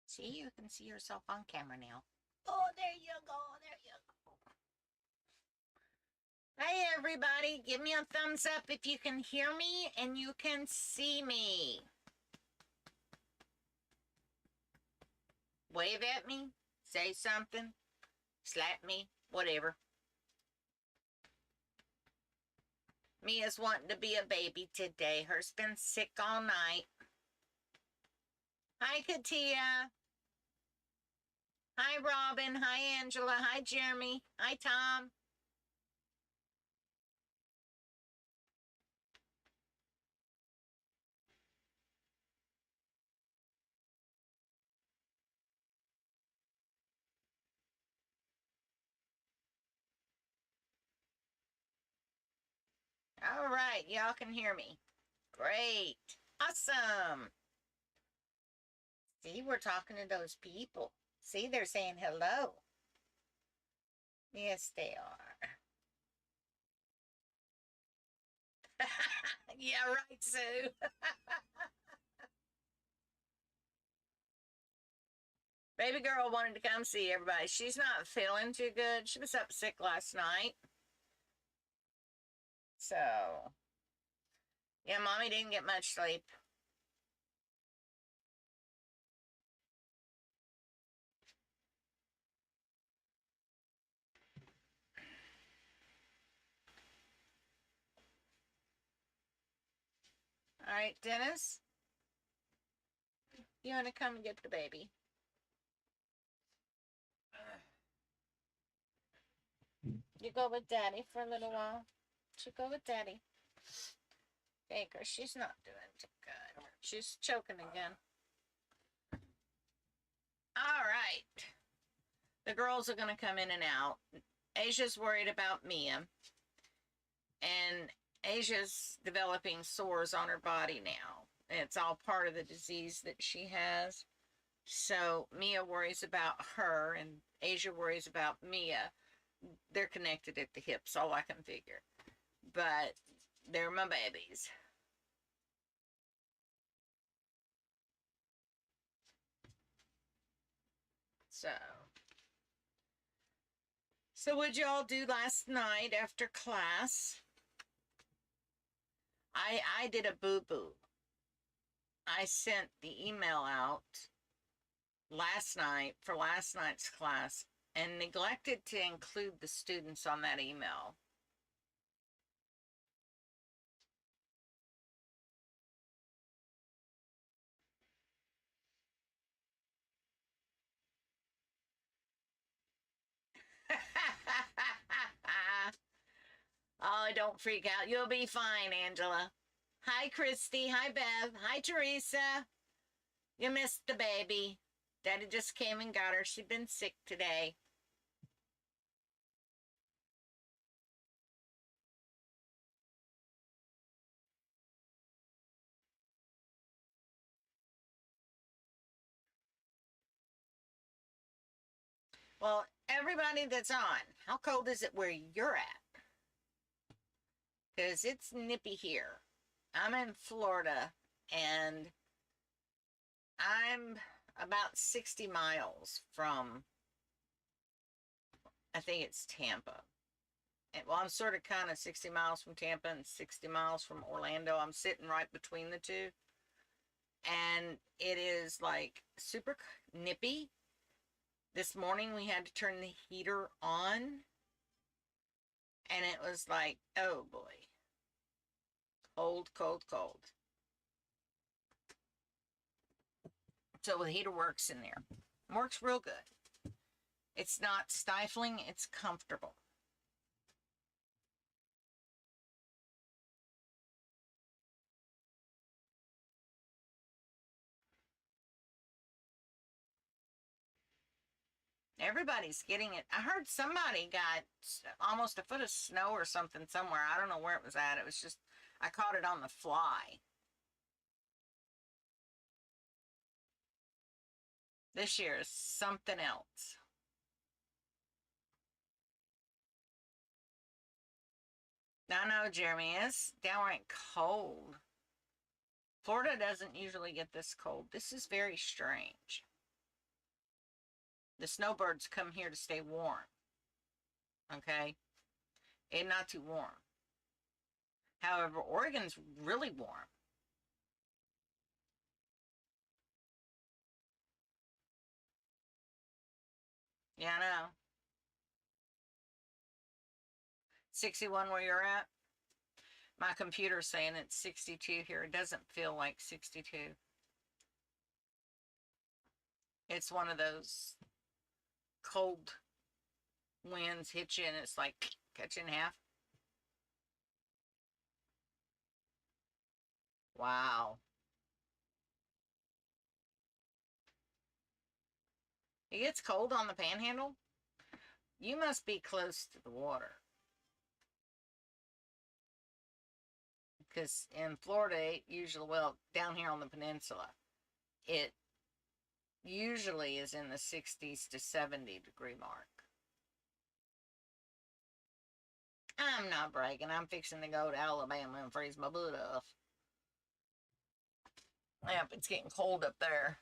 See, you can see yourself on camera now. Oh, there you go. There you go. Hey, everybody. Give me a thumbs up if you can hear me and you can see me. Wave at me. Say something. Slap me. Whatever. Mia's wanting to be a baby today. Her's been sick all night. Hi, Katia. Hi, Robin. Hi, Angela. Hi, Jeremy. Hi, Tom. All right, y'all can hear me. Great. Awesome. See, we're talking to those people. See, they're saying hello. Yes, they are. Yeah, right, Sue. Baby girl wanted to come see everybody. She's not feeling too good. She was up sick last night. So, yeah, mommy didn't get much sleep. All right, Dennis, you want to come and get the baby? You go with Daddy for a little while. You go with Daddy. Baker, she's not doing too good. She's choking again. All right. The girls are going to come in and out. Asia's worried about Mia. And Asia's developing sores on her body now. It's all part of the disease that she has. So Mia worries about her and Asia worries about Mia. They're connected at the hips, all I can figure. But they're my babies. So what'd y'all do last night after class? I did a boo-boo. I sent the email out last night for last night's class and neglected to include the students on that email. Oh, don't freak out. You'll be fine, Angela. Hi, Christy. Hi, Bev. Hi, Teresa. You missed the baby. Daddy just came and got her. She's been sick today. Well, everybody that's on, how cold is it where you're at? Because it's nippy here. I'm in Florida, and I'm about 60 miles from, I think it's Tampa. And, well, I'm sort of kind of 60 miles from Tampa and 60 miles from Orlando. I'm sitting right between the two. And it is like super nippy. This morning we had to turn the heater on. And it was like, oh boy. Cold, cold, cold. So the heater works in there. Works real good. It's not stifling, it's comfortable. Everybody's getting it. I heard somebody got almost a foot of snow or something somewhere. I don't know where it was at. It was just, I caught it on the fly. This year is something else. I know, Jeremy, it's downright cold. Florida doesn't usually get this cold. This is very strange. The snowbirds come here to stay warm. Okay? And not too warm. However, Oregon's really warm. Yeah, I know. 61 where you're at? My computer's saying it's 62 here. It doesn't feel like 62. It's one of those cold winds hit you and it's like cut you in half. Wow. It gets cold on the panhandle? You must be close to the water. Because in Florida, usually, well, down here on the peninsula, it usually is in the 60s to 70 degree mark. I'm not bragging. I'm fixing to go to Alabama and freeze my butt off. Yep, it's getting cold up there.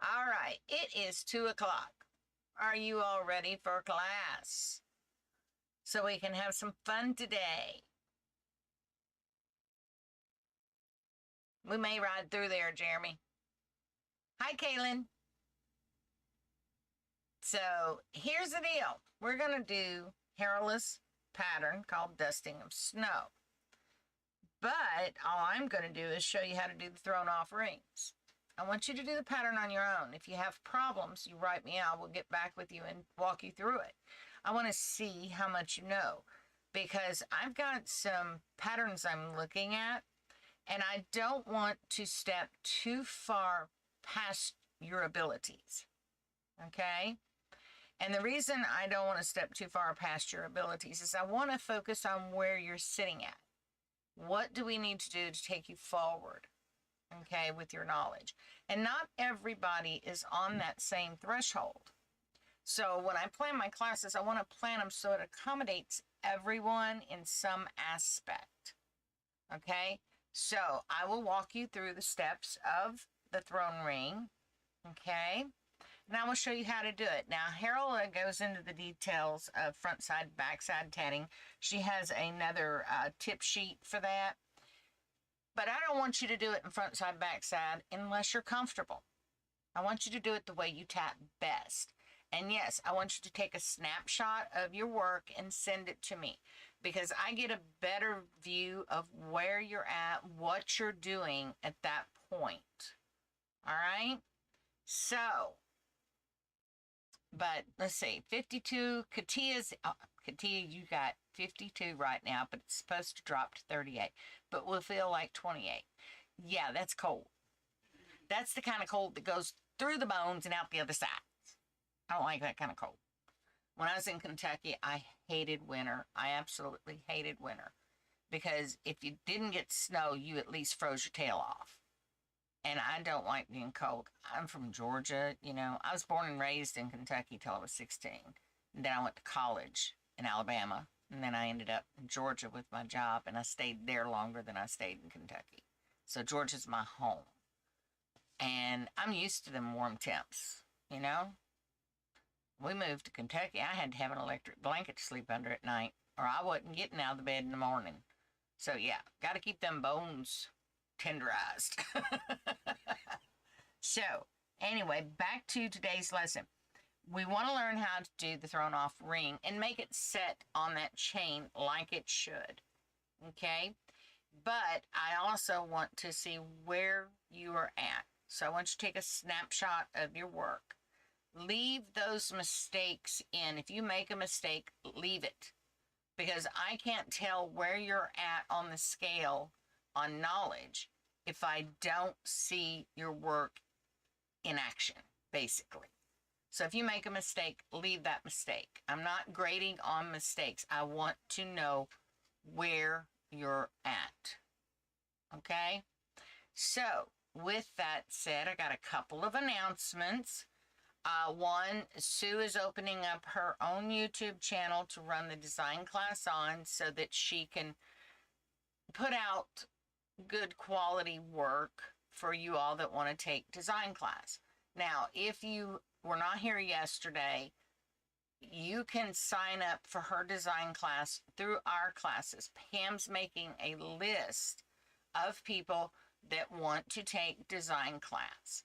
All right, it is 2 o'clock. Are you all ready for class? So we can have some fun today. We may ride through there, Jeremy. Hi, Kaylin. So here's the deal. We're going to do Harolah's pattern called Dusting of Snow. But all I'm going to do is show you how to do the thrown off rings. I want you to do the pattern on your own. If you have problems, you write me out. We'll get back with you and walk you through it. I want to see how much you know, because I've got some patterns I'm looking at, and I don't want to step too far past your abilities, okay? And the reason I don't want to step too far past your abilities is I want to focus on where you're sitting at. What do we need to do to take you forward, okay, with your knowledge? And not everybody is on that same threshold. So when I plan my classes, I want to plan them so it accommodates everyone in some aspect, okay? So I will walk you through the steps of the thrown ring, okay? And I will show you how to do it. Now, Harolah goes into the details of front side, back side tatting. She has another tip sheet for that. But I don't want you to do it in front side, back side unless you're comfortable. I want you to do it the way you tat best. And yes, I want you to take a snapshot of your work and send it to me, because I get a better view of where you're at, what you're doing at that point. All right? So, but let's see, 52, Katia's, Katia, you got 52 right now, but it's supposed to drop to 38, but we'll feel like 28. Yeah, that's cold. That's the kind of cold that goes through the bones and out the other side. I don't like that kind of cold. When I was in Kentucky, I hated winter. I absolutely hated winter, because if you didn't get snow, you at least froze your tail off. And I don't like being cold. I'm from Georgia, you know. I was born and raised in Kentucky till I was 16. And then I went to college in Alabama. And then I ended up in Georgia with my job. And I stayed there longer than I stayed in Kentucky. So Georgia's my home. And I'm used to them warm temps, you know. We moved to Kentucky. I had to have an electric blanket to sleep under at night, or I wasn't getting out of the bed in the morning. So yeah, got to keep them bones tenderized. So anyway, back to today's lesson. We want to learn how to do the thrown off ring and make it set on that chain like it should. Okay? But I also want to see where you are at. So I want you to take a snapshot of your work. Leave those mistakes in. If you make a mistake, leave it. Because I can't tell where you're at on the scale on knowledge if I don't see your work in action, basically. So if you make a mistake, leave that mistake. I'm not grading on mistakes. I want to know where you're at. Okay? So, with that said, I got a couple of announcements. One, Sue is opening up her own YouTube channel to run the design class on, so that she can put out good quality work for you all that want to take design class. Now, if you were not here yesterday, you can sign up for her design class through our classes. Pam's making a list of people that want to take design class.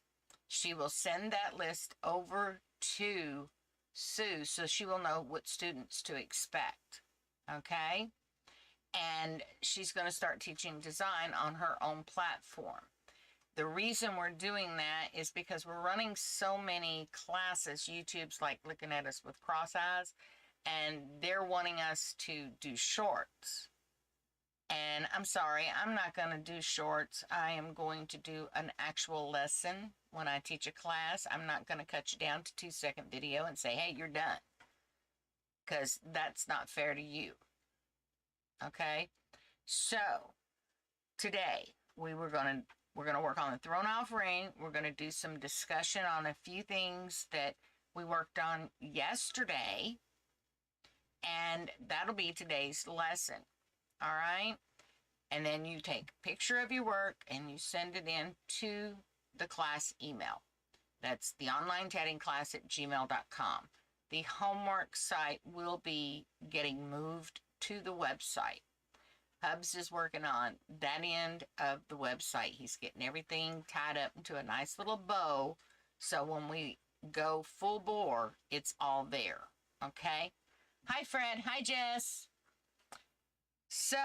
She will send that list over to Sue so she will know what students to expect. Okay? And she's going to start teaching design on her own platform. The reason we're doing that is because we're running so many classes. YouTube's like looking at us with cross eyes, and they're wanting us to do shorts. And I'm sorry, I'm not going to do shorts. I am going to do an actual lesson when I teach a class. I'm not going to cut you down to 2-second video and say, hey, you're done. Because that's not fair to you. Okay? So, today, we're going to work on the thrown off ring. We're going to do some discussion on a few things that we worked on yesterday. And that'll be today's lesson. All right? And then you take a picture of your work and you send it in to the class email. That's the online tatting class at gmail.com. The homework site will be getting moved to the website. Hubs is working on that end of the website. He's getting everything tied up into a nice little bow. So when we go full bore, it's all there. Okay? Hi, Fred. Hi, Jess. So,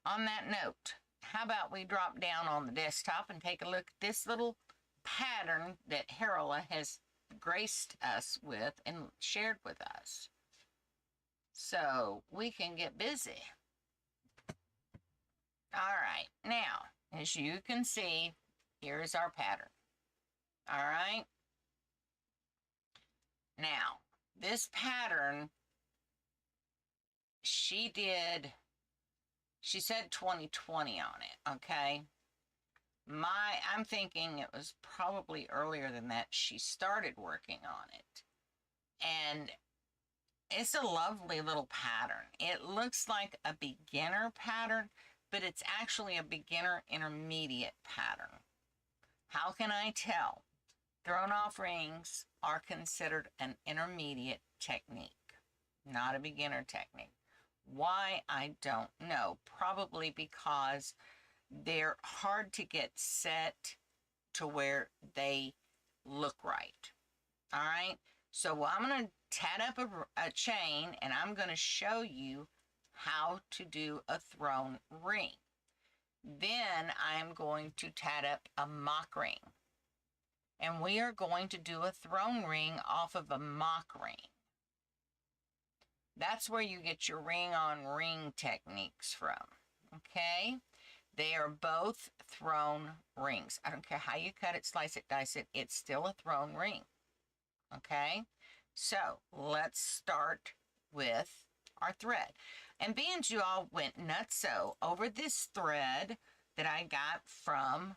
on that note, how about we drop down on the desktop and take a look at this little pattern that Harolah has graced us with and shared with us. So, we can get busy. All right, now, as you can see, here is our pattern. All right? Now, this pattern, she said 2020 on it, okay? I'm thinking it was probably earlier than that she started working on it. And it's a lovely little pattern. It looks like a beginner pattern, but it's actually a beginner intermediate pattern. How can I tell? Thrown off rings are considered an intermediate technique, not a beginner technique. Why, I don't know. Probably because they're hard to get set to where they look right. All right? So I'm going to tat up a chain, and I'm going to show you how to do a thrown ring. Then I'm going to tat up a mock ring. And we are going to do a thrown ring off of a mock ring. That's where you get your ring-on-ring techniques from, okay? They are both thrown rings. I don't care how you cut it, slice it, dice it, it's still a thrown ring, okay? So, let's start with our thread. And being you all went nutso over this thread that I got from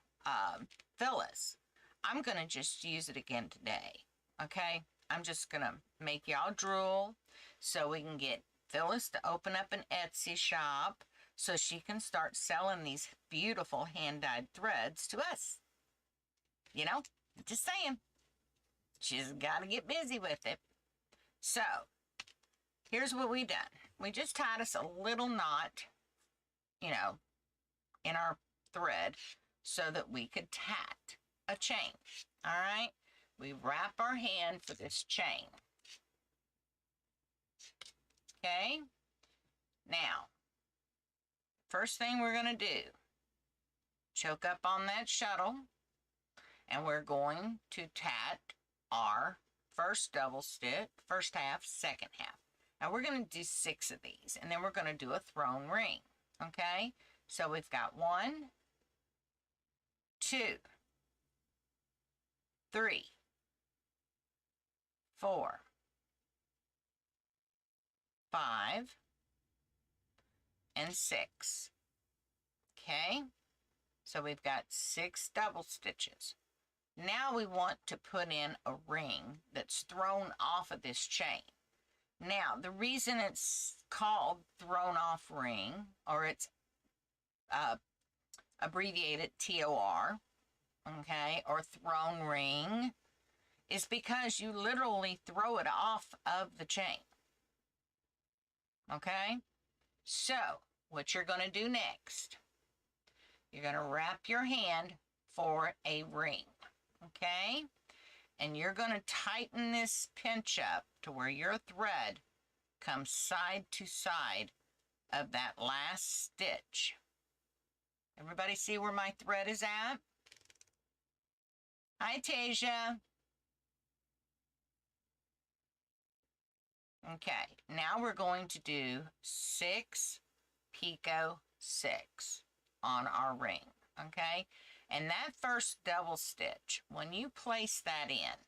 Phyllis, I'm going to just use it again today, okay? I'm just going to make y'all drool so we can get Phyllis to open up an Etsy shop so she can start selling these beautiful hand-dyed threads to us. You know, just saying. She's got to get busy with it. So, here's what we done. We just tied us a little knot, you know, in our thread so that we could tat a chain. All right? We wrap our hand for this chain. Okay? Now, first thing we're going to do, choke up on that shuttle, and we're going to tat our first double stitch, first half, second half. Now, we're going to do 6 of these, and then we're going to do a thrown ring. Okay? So, we've got 1, 2, 3, 4, 5, and 6. Okay? So we've got 6 double stitches. Now we want to put in a ring that's thrown off of this chain. Now, the reason it's called thrown off ring, or it's abbreviated TOR, okay, or thrown ring, is because you literally throw it off of the chain. Okay? So, what you're going to do next, you're going to wrap your hand for a ring. Okay? And you're going to tighten this pinch up to where your thread comes side to side of that last stitch. Everybody see where my thread is at? Hi, Tasia. Okay, now we're going to do 6 picot 6 on our ring, okay? And that first double stitch, when you place that in,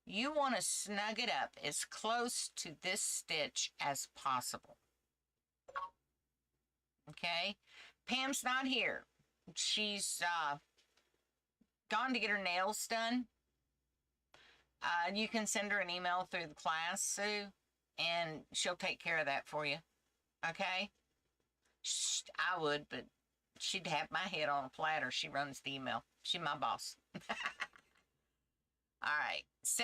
you want to snug it up as close to this stitch as possible. Okay? Pam's not here. She's gone to get her nails done. You can send her an email through the class, Sue, and she'll take care of that for you. Okay? I would, but she'd have my head on a platter. She runs the email. She's my boss. All right, so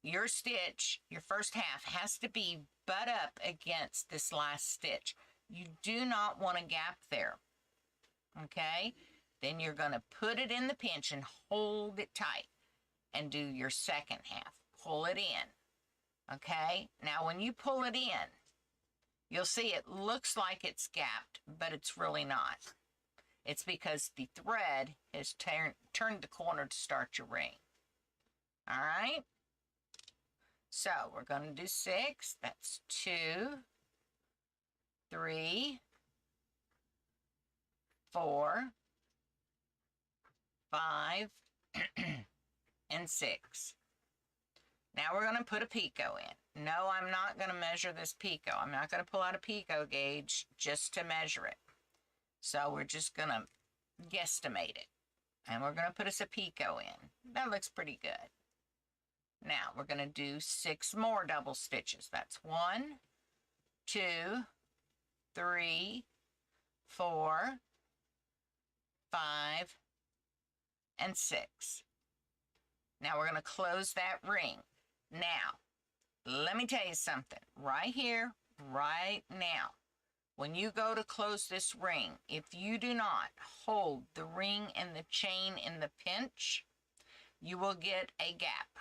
your stitch, your first half, has to be butt up against this last stitch. You do not want a gap there, okay? Then you're going to put it in the pinch and hold it tight and do your second half. Pull it in, okay? Now, when you pull it in, you'll see it looks like it's gapped, but it's really not. It's because the thread has turned the corner to start your ring. All right? So we're going to do 6. That's 2, 3, 4, 5, and 6. Now we're going to put a picot in. No, I'm not going to measure this picot. I'm not going to pull out a picot gauge just to measure it. So we're just going to guesstimate it. And we're going to put us a picot in. That looks pretty good. Now we're going to do 6 more double stitches. That's 1, 2, 3, 4, 5, and 6. Now we're going to close that ring. Now, let me tell you something. Right here, right now, when you go to close this ring, if you do not hold the ring and the chain in the pinch, you will get a gap.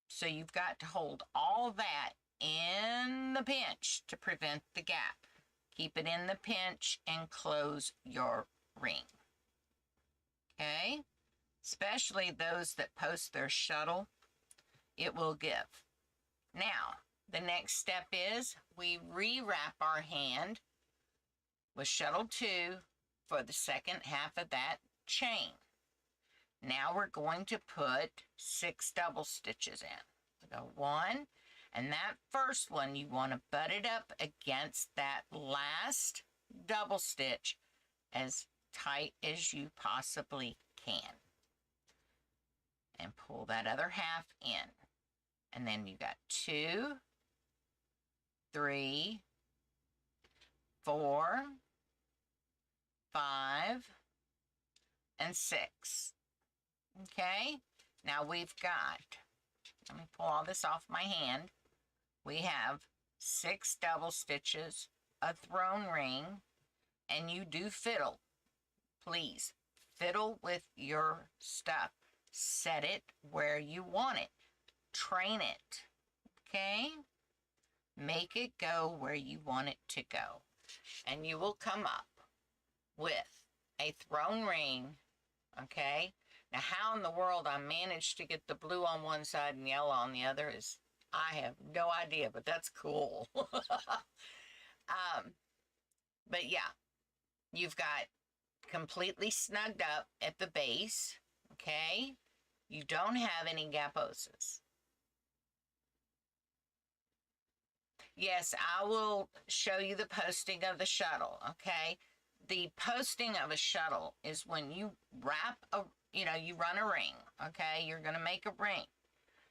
So you've got to hold all that in the pinch to prevent the gap. Keep it in the pinch and close your ring. Okay? Especially those that post their shuttle, it will give. Now, the next step is we rewrap our hand with shuttle 2 for the second half of that chain. Now we're going to put 6 double stitches in. So go 1, and that first one you want to butt it up against that last double stitch as tight as you possibly can. And pull that other half in. And then you got 2, 3, 4, 5, and 6. Okay, now we've got, let me pull all this off my hand. We have 6 double stitches, a thrown ring, and you do fiddle. Please, fiddle with your stuff. Set it where you want it. Train it, okay? Make it go where you want it to go. And you will come up with a thrown ring, okay? Now, how in the world I managed to get the blue on one side and yellow on the other is, I have no idea, but that's cool. But yeah, you've got completely snugged up at the base, okay? You don't have any gaposes. Yes, I will show you the posting of the shuttle, okay? The posting of a shuttle is when you wrap a, you run a ring, okay? You're going to make a ring.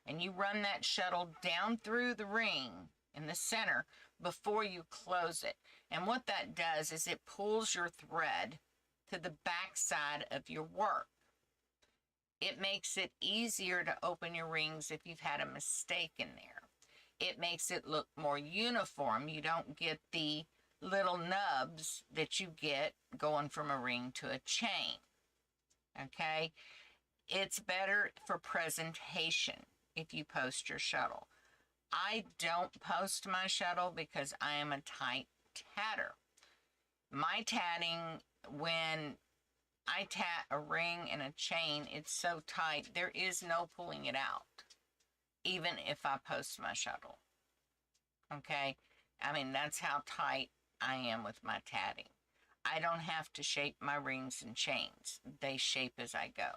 And you run that shuttle down through the ring in the center before you close it. And what that does is it pulls your thread to the back side of your work. It makes it easier to open your rings if you've had a mistake in there. It makes it look more uniform. You don't get the little nubs that you get going from a ring to a chain. Okay? It's better for presentation if you post your shuttle. I don't post my shuttle because I am a tight tatter. My tatting, when I tat a ring and a chain, it's so tight, there is no pulling it out, even if I post my shuttle. Okay? I mean, that's how tight I am with my tatting. I don't have to shape my rings and chains. They shape as I go.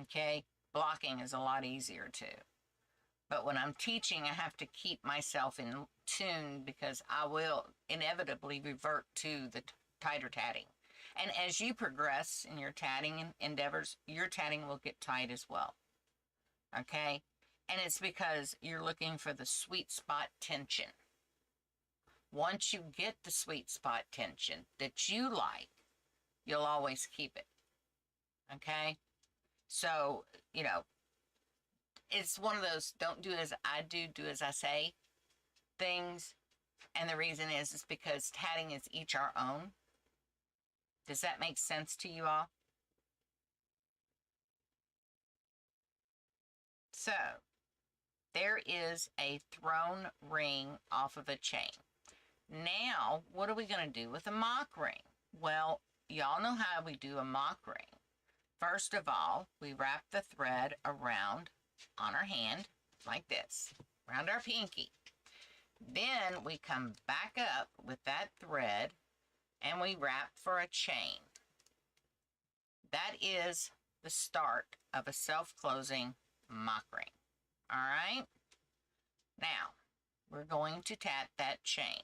Okay? Blocking is a lot easier too. But when I'm teaching, I have to keep myself in tune because I will inevitably revert to the tighter tatting. And as you progress in your tatting endeavors, your tatting will get tight as well. Okay? And it's because you're looking for the sweet spot tension. Once you get the sweet spot tension that you like, you'll always keep it. Okay? So, you know, it's one of those don't do as I do, do as I say things. And the reason is because tatting is each our own. Does that make sense to you all? So, there is a thrown ring off of a chain. Now, what are we going to do with a mock ring? Well, y'all know how we do a mock ring. First of all, we wrap the thread around on our hand like this, around our pinky. Then we come back up with that thread and we wrap for a chain. That is the start of a self-closing mock ring. All right? Now, we're going to tat that chain.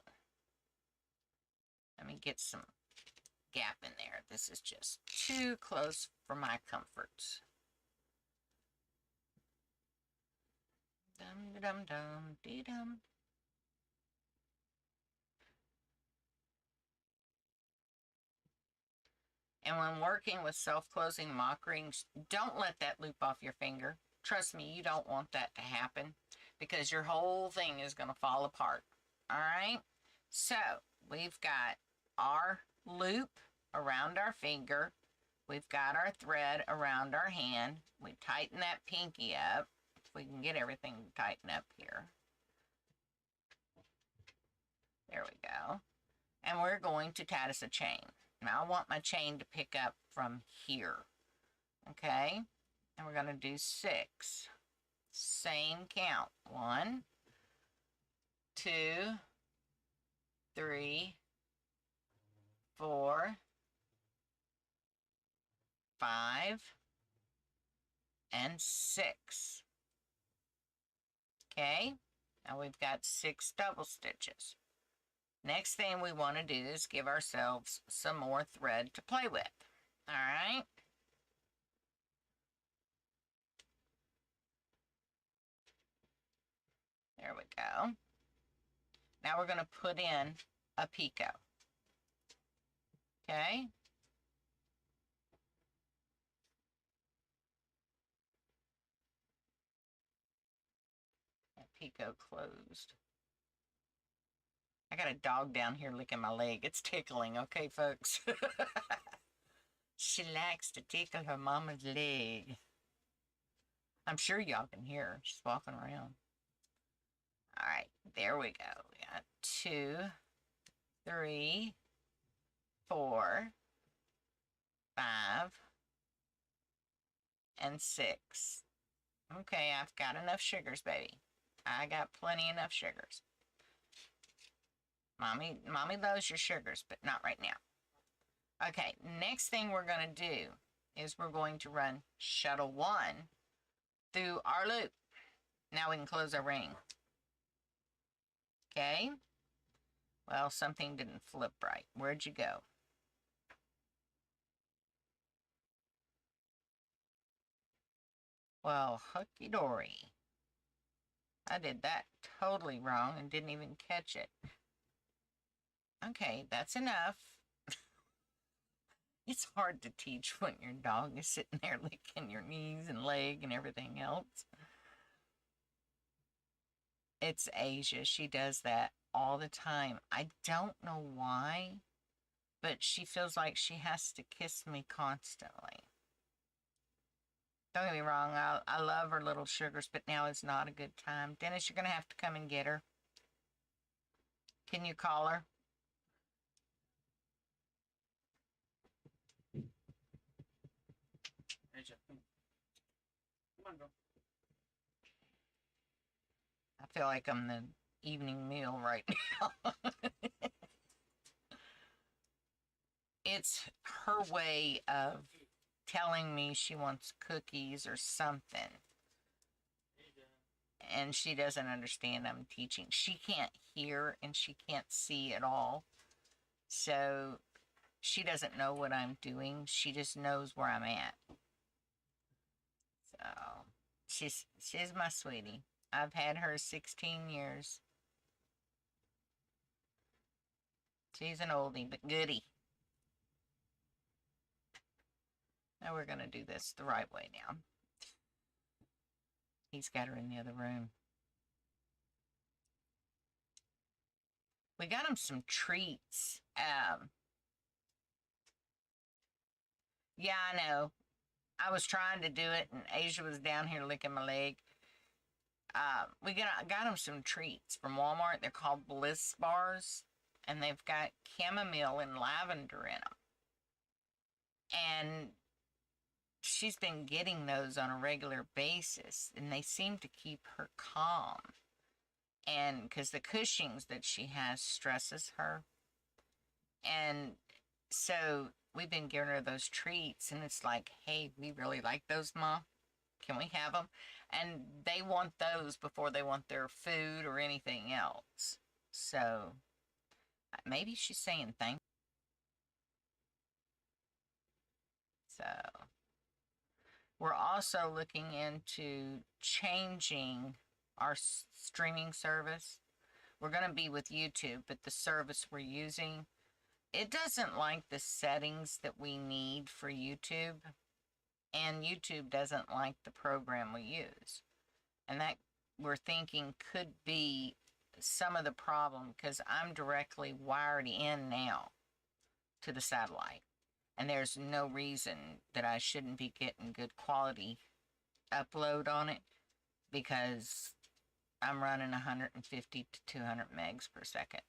Let me get some gap in there. This is just too close for my comforts. Dum dum dum dee dum. And when working with self-closing mock rings, don't let that loop off your finger. Trust me, you don't want that to happen because your whole thing is going to fall apart. All right? So, we've got our loop around our finger. We've got our thread around our hand. We tighten that pinky up. If we can get everything to tighten up here. There we go. And we're going to tat us a chain. Now I want my chain to pick up from here. Okay? And we're going to do 6. Same count. 1, 2, 3, 4, 5, and 6. Okay? Now we've got 6 double stitches. Next thing we want to do is give ourselves some more thread to play with. All right? There we go. Now we're going to put in a picot. Okay? That picot closed. I got a dog down here licking my leg. It's tickling, okay, folks? She likes to tickle her mama's leg. I'm sure y'all can hear her. She's walking around. All right, there we go. We got 2, 3, 4, 5, and 6. Okay, I've got enough sugars, baby. I got plenty enough sugars. Mommy loves your sugars, but not right now. Okay, next thing we're going to do is we're going to run shuttle 1 through our loop. Now we can close our ring. Okay? Well, something didn't flip right. Where'd you go? Well, hooky-dory. I did that totally wrong and didn't even catch it. Okay, that's enough. It's hard to teach when your dog is sitting there licking your knees and leg and everything else. It's Asia. She does that all the time. I don't know why, but she feels like she has to kiss me constantly. Don't get me wrong, I love her little sugars, but now is not a good time. Dennis, you're going to have to come and get her. Can you call her? Come on, girl. I feel like I'm the evening meal right now. It's her way of telling me she wants cookies or something. And she doesn't understand I'm teaching. She can't hear and she can't see at all. So she doesn't know what I'm doing. She just knows where I'm at. So she's my sweetie. I've had her 16 years. She's an oldie, but goodie. Now we're going to do this the right way now. He's got her in the other room. We got him some treats. Yeah, I know. I was trying to do it, and Asia was down here licking my leg. We got him some treats from Walmart. They're called Bliss Bars, and they've got chamomile and lavender in them. And she's been getting those on a regular basis, and they seem to keep her calm. And because the Cushing's that she has stresses her. And so we've been giving her those treats, and it's like, hey, we really like those, Ma. Can we have them? And they want those before they want their food or anything else. So maybe she's saying thank you. So we're also looking into changing our streaming service. We're going to be with YouTube, but the service we're using, it doesn't like the settings that we need for YouTube, and YouTube doesn't like the program we use. And that, we're thinking, could be some of the problem, because I'm directly wired in now to the satellite, and there's no reason that I shouldn't be getting good quality upload on it, because I'm running 150 to 200 megs per second.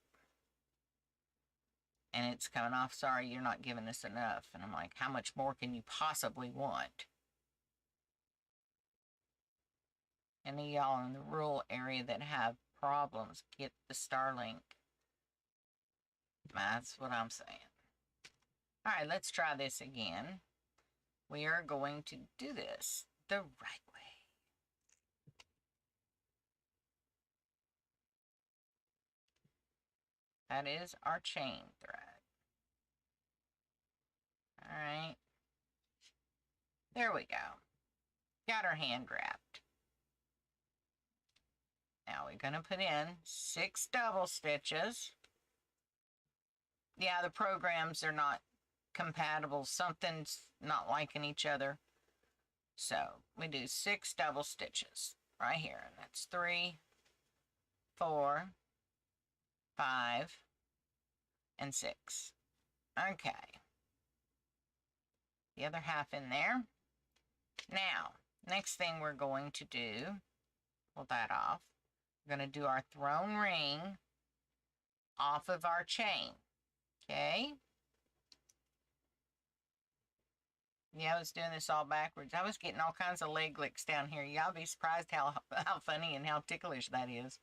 And it's coming off, sorry, you're not giving us enough. And I'm like, how much more can you possibly want? Any of y'all in the rural area that have problems, get the Starlink. That's what I'm saying. All right, let's try this again. We are going to do this the right way. That is our chain thread. All right. There we go. Got our hand wrapped. Now we're going to put in 6 double stitches. Yeah, the programs are not compatible. Something's not liking each other. So we do 6 double stitches right here. And that's 3, 4, 5, and 6. Okay. The other half in there. Now, next thing we're going to do, pull that off. We're going to do our throne ring off of our chain. Okay. Yeah, I was doing this all backwards. I was getting all kinds of leg licks down here. Y'all be surprised how funny and how ticklish that is.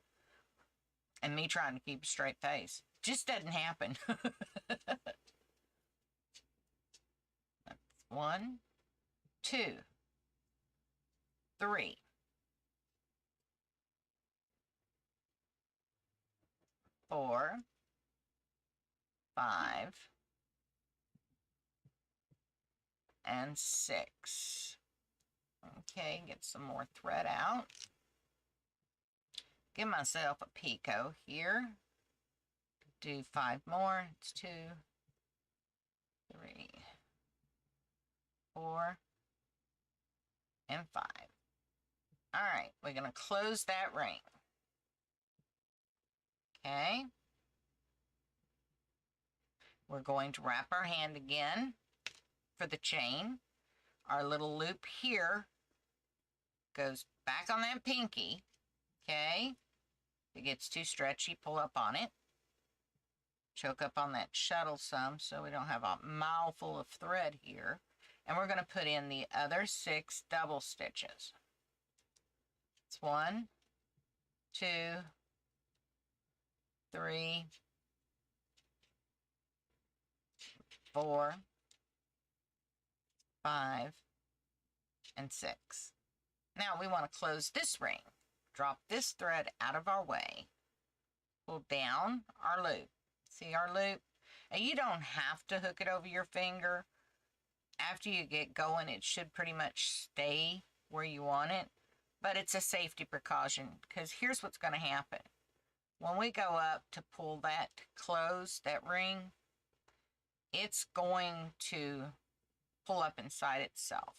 And me trying to keep a straight face. Just doesn't happen. That's 1, 2, 3. 4, 5, and 6. Okay, get some more thread out. Give myself a picot here. Do 5 more. It's 2, 3, and 5. All right, we're going to close that ring. Okay. We're going to wrap our hand again for the chain. Our little loop here goes back on that pinky. Okay. If it gets too stretchy, pull up on it. Choke up on that shuttle some so we don't have a mouthful of thread here. And we're going to put in the other 6 double stitches. It's 1, 2, 3, 4, 5, and 6. Now we want to close this ring. Drop this thread out of our way. Pull down our loop. See our loop? And you don't have to hook it over your finger. After you get going, it should pretty much stay where you want it. But it's a safety precaution, because here's what's going to happen. When we go up to pull that close, that ring, it's going to pull up inside itself.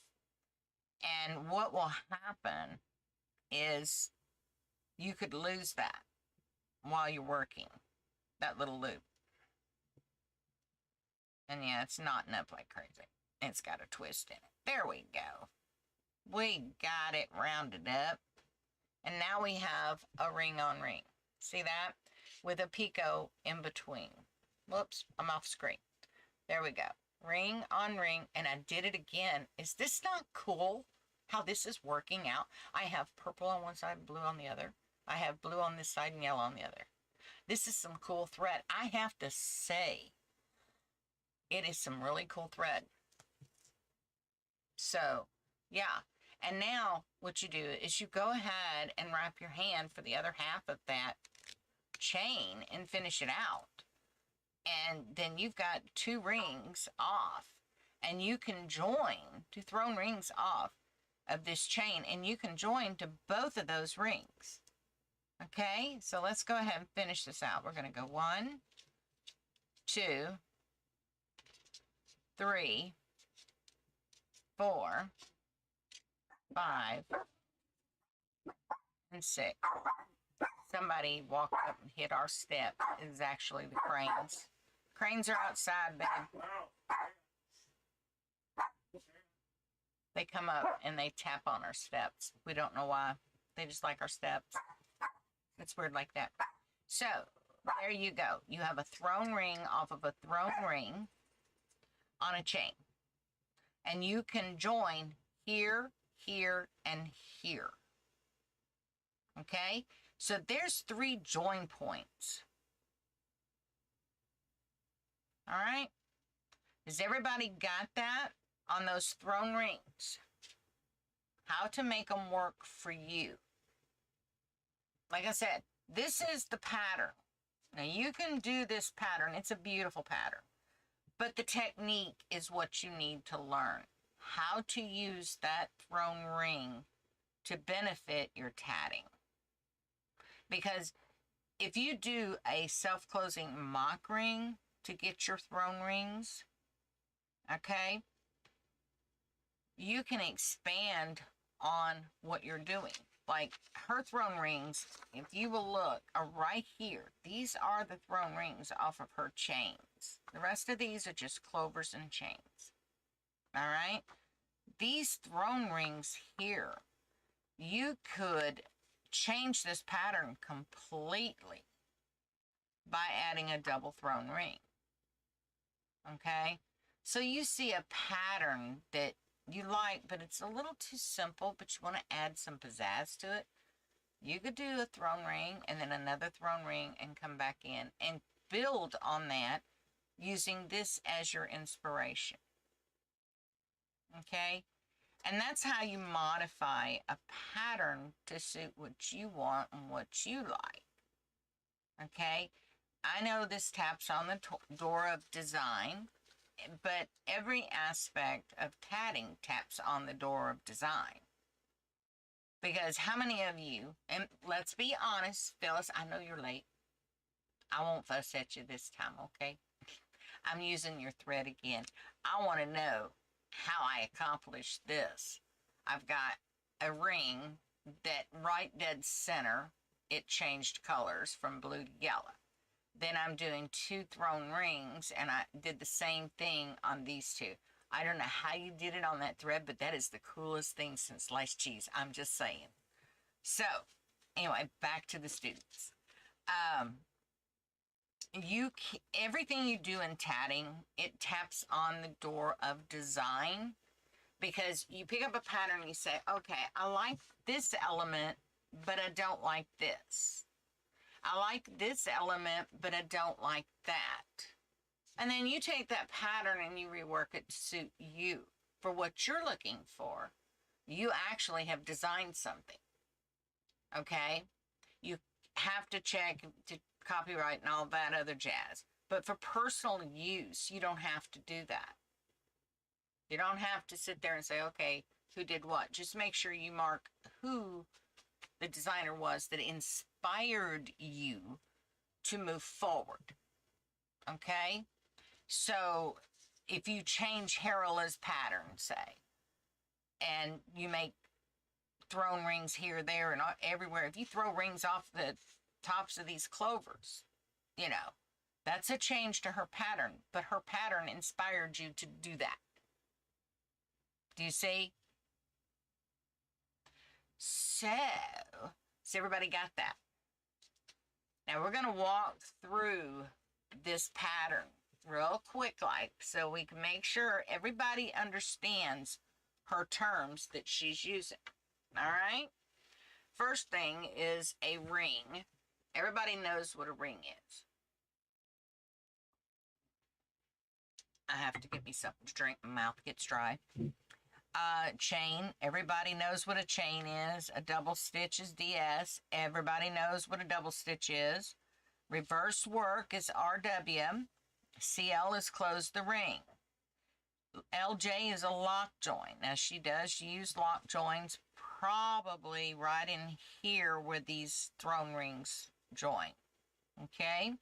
And what will happen is you could lose that while you're working, that little loop. And yeah, it's knotting up like crazy. It's got a twist in it. There we go. We got it rounded up. And now we have a ring on ring. See that? With a picot in between. Whoops, I'm off screen. There we go. Ring on ring, and I did it again. Is this not cool how this is working out? I have purple on one side, blue on the other. I have blue on this side and yellow on the other. This is some cool thread. I have to say, it is some really cool thread. So, yeah. And now what you do is you go ahead and wrap your hand for the other half of that chain and finish it out. And then you've got 2 rings off, and you can join 2 thrown rings off of this chain, and you can join to both of those rings. Okay, so let's go ahead and finish this out. We're going to go 1, 2, 3, 4, 5, and 6. Somebody walked up and hit our step. It is actually the cranes. Cranes are outside, babe. They come up and they tap on our steps. We don't know why. They just like our steps. It's weird like that. So, there you go. You have a thrown ring off of a thrown ring on a chain. And you can join here, here, and here. Okay? So there's 3 join points. All right? Has everybody got that on those thrown rings? How to make them work for you. Like I said, this is the pattern. Now you can do this pattern. It's a beautiful pattern. But the technique is what you need to learn. How to use that thrown ring to benefit your tatting. Because if you do a self-closing mock ring to get your thrown rings, okay, you can expand on what you're doing. Like her thrown rings, if you will look, are right here. These are the thrown rings off of her chains. The rest of these are just clovers and chains. All right? These thrown rings here, you could change this pattern completely by adding a double thrown ring. Okay? So you see a pattern that you like, but it's a little too simple, but you want to add some pizzazz to it. You could do a thrown ring and then another thrown ring and come back in and build on that using this as your inspiration. Okay? And that's how you modify a pattern to suit what you want and what you like. Okay? I know this taps on the door of design, but every aspect of tatting taps on the door of design. Because how many of you, and let's be honest, Phyllis, I know you're late. I won't fuss at you this time, okay? I'm using your thread again. I want to know how I accomplished this. I've got a ring that right dead center, it changed colors from blue to yellow. Then I'm doing 2 thrown rings, and I did the same thing on these 2. I don't know how you did it on that thread, but that is the coolest thing since sliced cheese. I'm just saying. So, anyway, back to the students. Everything you do in tatting, it taps on the door of design, because you pick up a pattern and you say, okay, I like this element, but I don't like this. I like this element, but I don't like that. And then you take that pattern and you rework it to suit you for what you're looking for. You actually have designed something. Okay? You have to check to copyright and all that other jazz. But for personal use, you don't have to do that. You don't have to sit there and say, okay, who did what? Just make sure you mark who the designer was that inspired you to move forward. Okay? So if you change Harolah's pattern, say, and you make thrown rings here, there, and everywhere, if you throw rings off the tops of these clovers, you know, that's a change to her pattern, but her pattern inspired you to do that. Do you see? So everybody got that? Now we're going to walk through this pattern real quick, so we can make sure everybody understands her terms that she's using. All right? First thing is a ring. Everybody knows what a ring is. I have to get me something to drink. My mouth gets dry. Chain. Everybody knows what a chain is. A double stitch is DS. Everybody knows what a double stitch is. Reverse work is RW. CL is close the ring. LJ is a lock join. Now she does use lock joins probably right in here where these thrown rings join. Okay?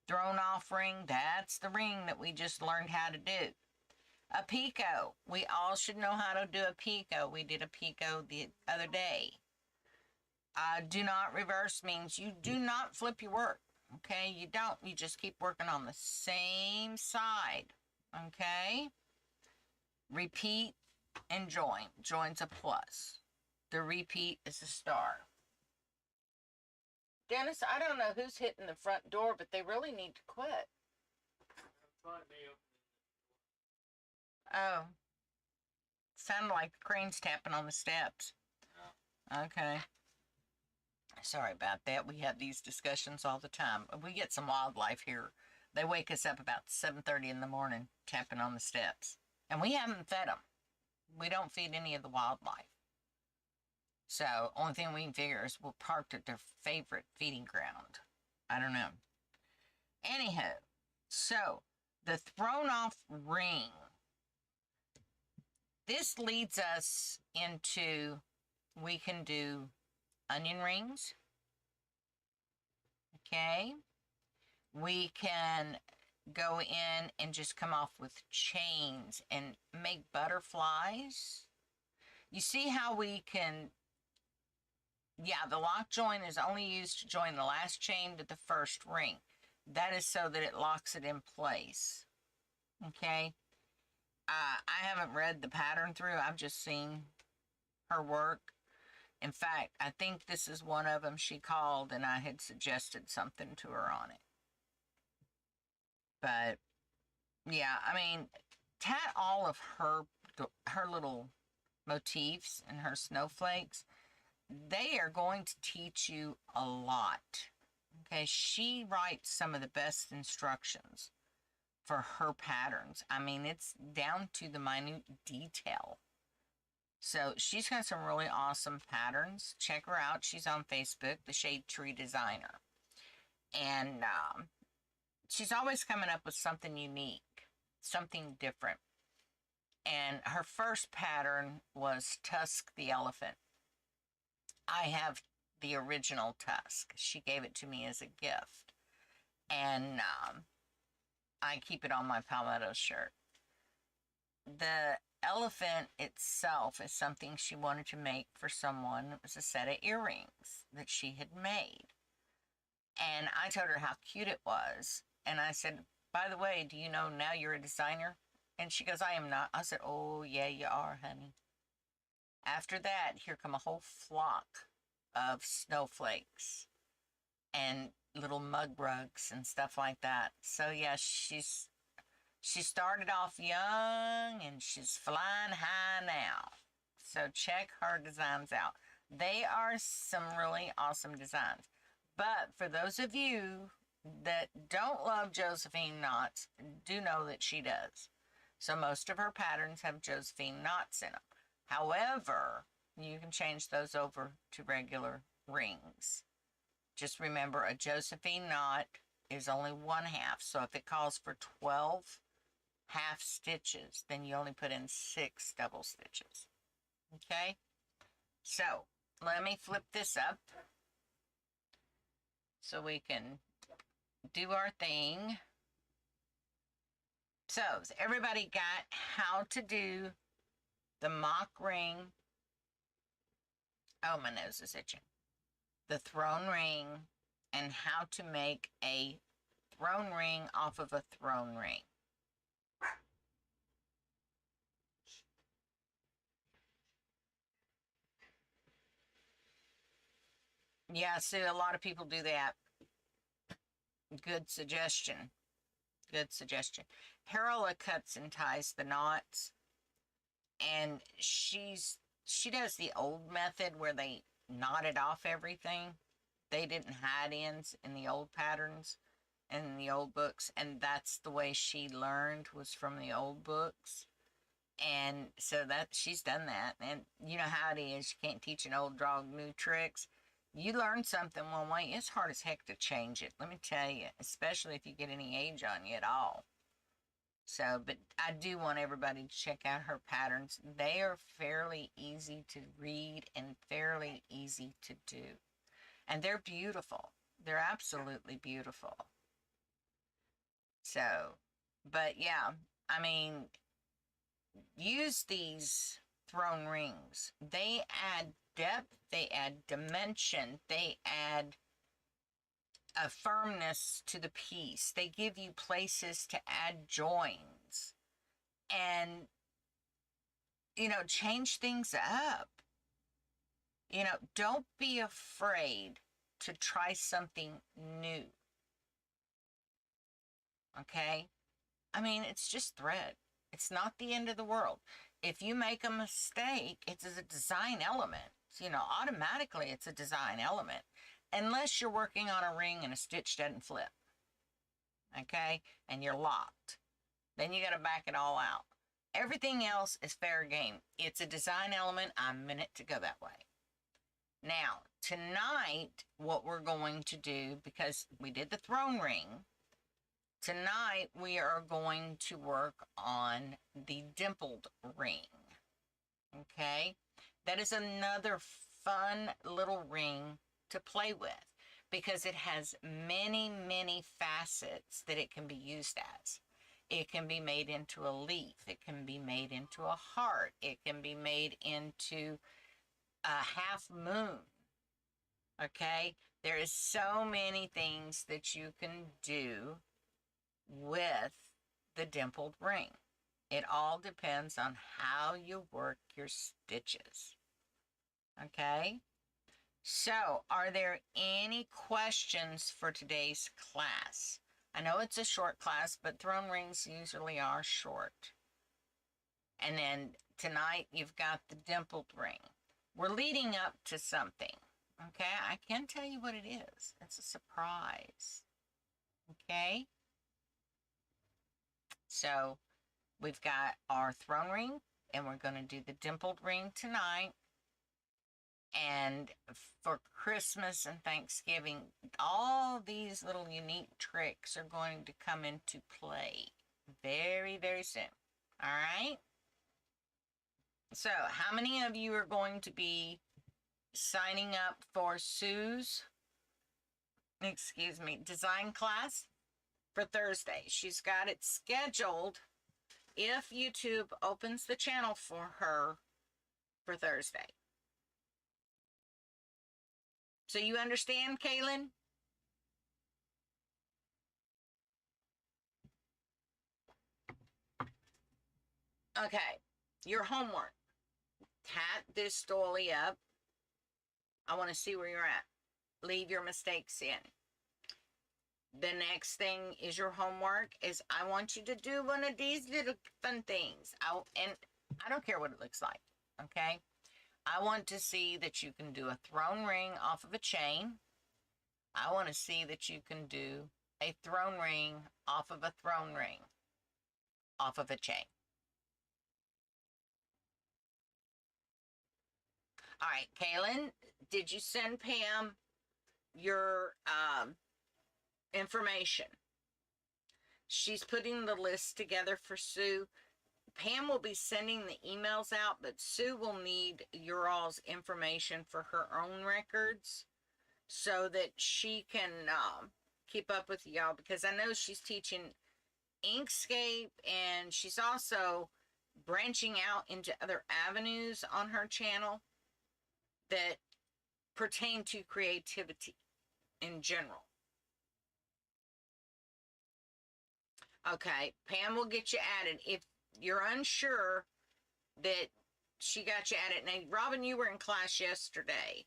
Thrown off ring, that's the ring that we just learned how to do. A picot. We all should know how to do a picot. We did a picot the other day. Do not reverse means you do not flip your work. Okay? You don't. You just keep working on the same side. Okay? Repeat and join. Join's a plus. The repeat is a star. Dennis, I don't know who's hitting the front door, but they really need to quit. Oh. Sounded like the crane's tapping on the steps. Okay. Sorry about that. We have these discussions all the time. We get some wildlife here. They wake us up about 7:30 in the morning, tapping on the steps. And we haven't fed them. We don't feed any of the wildlife. So, only thing we can figure is we're parked at their favorite feeding ground. I don't know. Anywho, so, the thrown off ring. This leads us into, we can do onion rings. Okay. We can go in and just come off with chains and make butterflies. You see how we can, yeah, the lock join is only used to join the last chain to the first ring. That is so that it locks it in place. Okay. I haven't read the pattern through. I've just seen her work. In fact, I think this is one of them she called, and I had suggested something to her on it. But, yeah, I mean, tat all of her little motifs and her snowflakes. They are going to teach you a lot. Okay, she writes some of the best instructions for her patterns. I mean, it's down to the minute detail. So she's got some really awesome patterns. Check her out. She's on Facebook, the Shade Tree Designer. And she's always coming up with something unique, something different. And her first pattern was Tusk the Elephant. I have the original Tusk. She gave it to me as a gift. And I keep it on my Palmetto shirt. The elephant itself is something she wanted to make for someone. It was a set of earrings that she had made. And I told her how cute it was. And I said, by the way, do you know now you're a designer? And she goes, I am not. I said, oh, yeah, you are, honey. After that, here come a whole flock of snowflakes and little mug rugs and stuff like that. So, yeah, she started off young and she's flying high now. So check her designs out. They are some really awesome designs. But for those of you that don't love Josephine knots, do know that she does. So most of her patterns have Josephine knots in them. However, you can change those over to regular rings. Just remember, a Josephine knot is only 1/2. So if it calls for 12 half stitches, then you only put in 6 double stitches. Okay? So let me flip this up so we can do our thing. So everybody got how to do the mock ring. Oh, my nose is itching. The throne ring and how to make a throne ring off of a throne ring. Yeah, see, a lot of people do that. Good suggestion. Good suggestion. Harolah cuts and ties the knots, and she does the old method where they knotted off everything. They didn't hide ends in the old patterns and in the old books, and that's the way she learned, was from the old books. And so that she's done that, and you know how it is. You can't teach an old dog new tricks. You learn something one way, it's hard as heck to change it. Let me tell you, especially if you get any age on you at all. So, but I do want everybody to check out her patterns. They are fairly easy to read and fairly easy to do. And they're beautiful. They're absolutely beautiful. So, but yeah, I mean, use these throne rings. They add depth, they add dimension, they add a firmness to the piece. They give you places to add joins and, you know, change things up. You know, don't be afraid to try something new. Okay? I mean, it's just thread. It's not the end of the world. If you make a mistake, it's a design element. You know, automatically it's a design element. Unless you're working on a ring and a stitch doesn't flip. Okay? And you're locked. Then you got to back it all out. Everything else is fair game. It's a design element. I meant it to go that way. Now, tonight, what we're going to do, because we did the throne ring, tonight we are going to work on the dimpled ring. Okay? That is another fun little ring to play with because it has many, many facets that it can be used as. It can be made into a leaf. It can be made into a heart. It can be made into a half moon. Okay? There is so many things that you can do with the dimpled ring. It all depends on how you work your stitches. Okay? So, are there any questions for today's class? I know it's a short class, but throne rings usually are short. And then tonight you've got the dimpled ring. We're leading up to something. Okay? I can tell you what it is. It's a surprise. Okay? So, we've got our throne ring, and we're going to do the dimpled ring tonight. And for Christmas and Thanksgiving, all these little unique tricks are going to come into play very, very soon. All right? So, how many of you are going to be signing up for Sue's, design class for Thursday? She's got it scheduled if YouTube opens the channel for her for Thursday. So you understand, Kaylin? Okay, your homework. Tat this story up. I want to see where you're at. Leave your mistakes in. The next thing is your homework is I want you to do one of these little fun things. And I don't care what it looks like, okay? I want to see that you can do a throne ring off of a chain. I want to see that you can do a throne ring off of a throne ring off of a chain. All right, Kaylin, did you send Pam your information? She's putting the list together for Sue. Pam will be sending the emails out, but Sue will need your all's information for her own records so that she can keep up with y'all, because I know she's teaching Inkscape and she's also branching out into other avenues on her channel that pertain to creativity in general. Okay, Pam will get you added. If you're unsure that she got you added. Now, Robin, you were in class yesterday.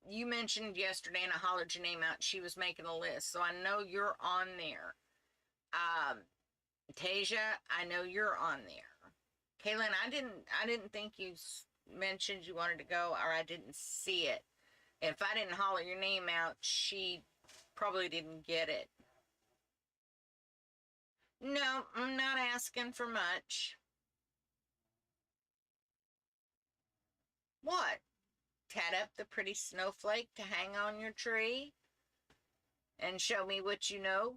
You mentioned yesterday, and I hollered your name out. She was making a list, so I know you're on there. Tasia, I know you're on there. Kaylin, I didn't think you mentioned you wanted to go, or I didn't see it. If I didn't holler your name out, she probably didn't get it. No, I'm not asking for much. What? Tat up the pretty snowflake to hang on your tree and show me what you know?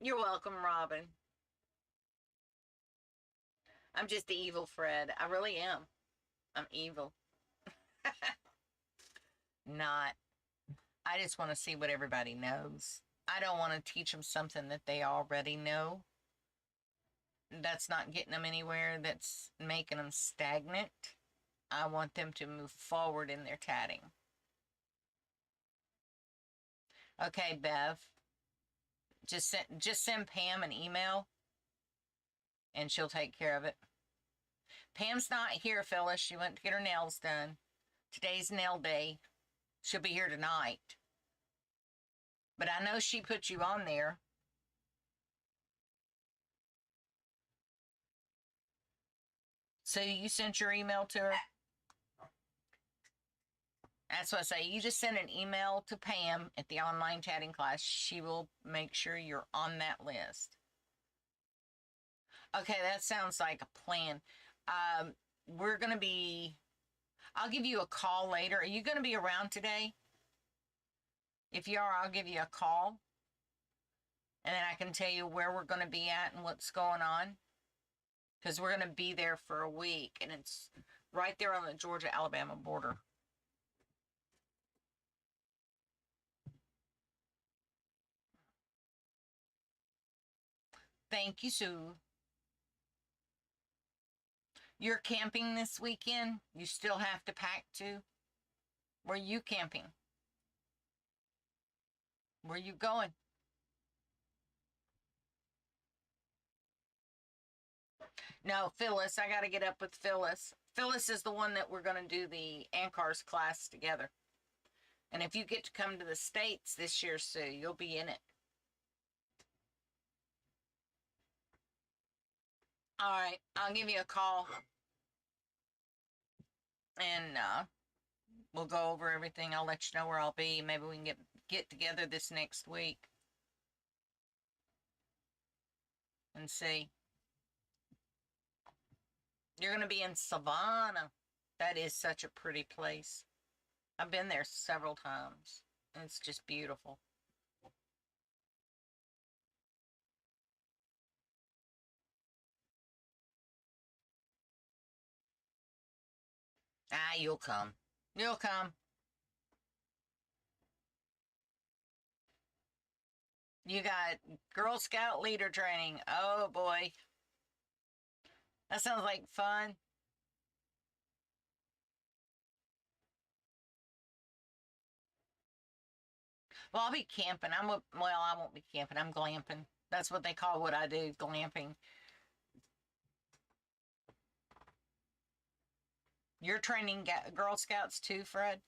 You're welcome, Robin. I'm just the evil Fred. I really am. I'm evil. Not. I just want to see what everybody knows. I don't want to teach them something that they already know. That's not getting them anywhere. That's making them stagnant. I want them to move forward in their tatting. Okay, Bev. Just send Pam an email and she'll take care of it. Pam's not here, Phyllis. She went to get her nails done. Today's nail day. She'll be here tonight. But I know she put you on there. So you sent your email to her? That's what I say. You just send an email to Pam at the online chatting class. She will make sure you're on that list. Okay, that sounds like a plan. We're going to be... I'll give you a call later. Are you going to be around today? If you are, I'll give you a call. And then I can tell you where we're going to be at and what's going on. Because we're going to be there for a week. And it's right there on the Georgia-Alabama border. Thank you, Sue. You're camping this weekend? You still have to pack too? Where are you camping? Where are you going? No, Phyllis. I got to get up with Phyllis. Phyllis is the one that we're going to do the ANCARS class together. And if you get to come to the States this year, Sue, you'll be in it. All right. I'll give you a call. And we'll go over everything. I'll let you know where I'll be. Maybe we can get together this next week. And see. You're going to be in Savannah. That is such a pretty place. I've been there several times. And it's just beautiful. Ah, you'll come. You'll come. You got Girl Scout leader training. Oh boy. That sounds like fun. Well, I'll be camping. I won't be camping. I'm glamping. That's what they call what I do, glamping. You're training Girl Scouts too, Fred?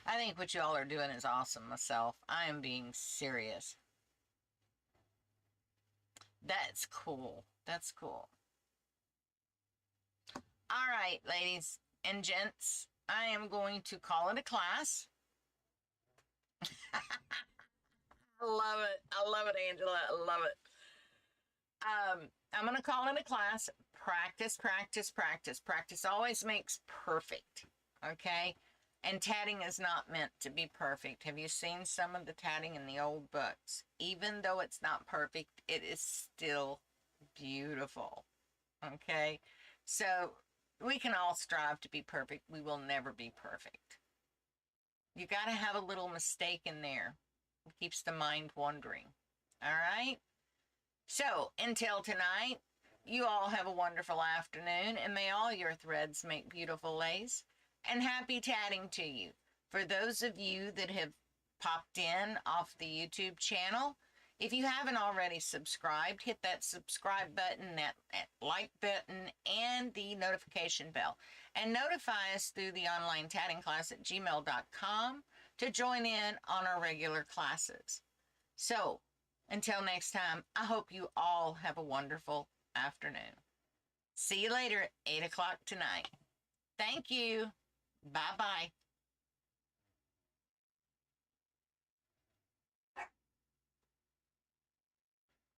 I think what y'all are doing is awesome myself. I am being serious. That's cool. That's cool. All right, ladies and gents, I am going to call it a class. I love it. I love it, Angela. I love it. I'm going to call it a class. Practice, practice, practice. Practice always makes perfect. Okay? And tatting is not meant to be perfect. Have you seen some of the tatting in the old books? Even though it's not perfect, it is still beautiful. Okay? So we can all strive to be perfect. We will never be perfect. You got to have a little mistake in there. It keeps the mind wandering. All right? So, until tonight, you all have a wonderful afternoon, and may all your threads make beautiful lace. And happy tatting to you. For those of you that have popped in off the YouTube channel, if you haven't already subscribed, hit that subscribe button, that like button, and the notification bell. And notify us through the online tatting class at gmail.com to join in on our regular classes. So, until next time, I hope you all have a wonderful afternoon. See you later at 8 o'clock tonight. Thank you. Bye-bye.